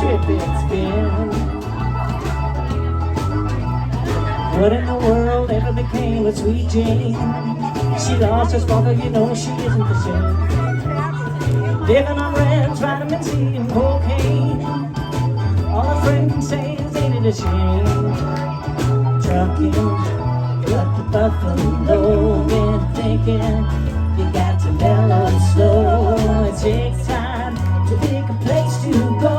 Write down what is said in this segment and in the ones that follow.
trip it's been. What in the world ever became of Sweet Jane? She lost her sparkle, you know she isn't the same. Living on reds, vitamin C and cocaine. All her friends can say is ain't it a shame. Trucking, up to Buffalo, been thinking you got to mellow slow. It takes time to pick a place to go.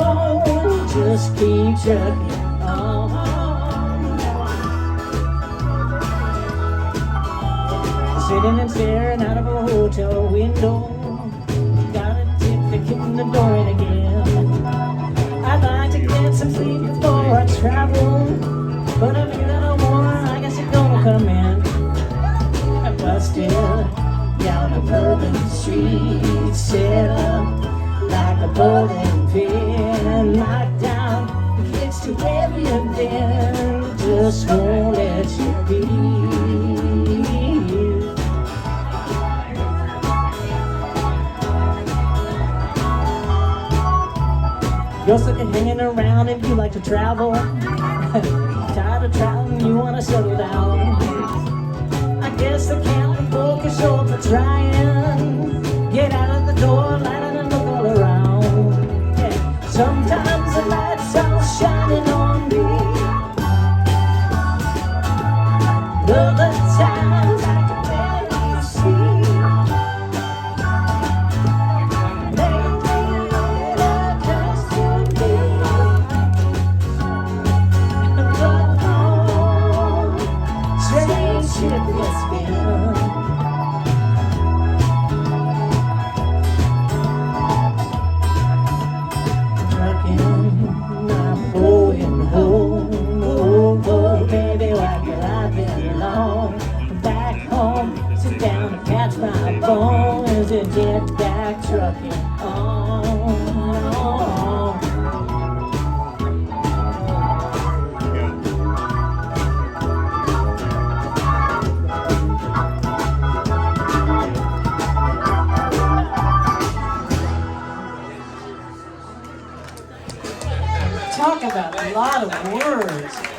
Just keep trucking on. Sitting and staring out of a hotel window. Got a tip for kicking the door in again. I'd like to get some sleep before I travel, but if you're gonna warn, I guess you're gonna come in. I busted down a urban street, set up like a bowling pin. Knocked down the kids too heavy again. Just won't let you be. You're sick of hanging around if you like to travel. Tired of traveling, you wanna settle down. I guess I can't book your show for trying. Get out of the door, light it and look all around. Yeah. Sometimes the lights are shining on me. Other times I can barely see. Catch my bones and get back trucking on. Talk about a lot of words.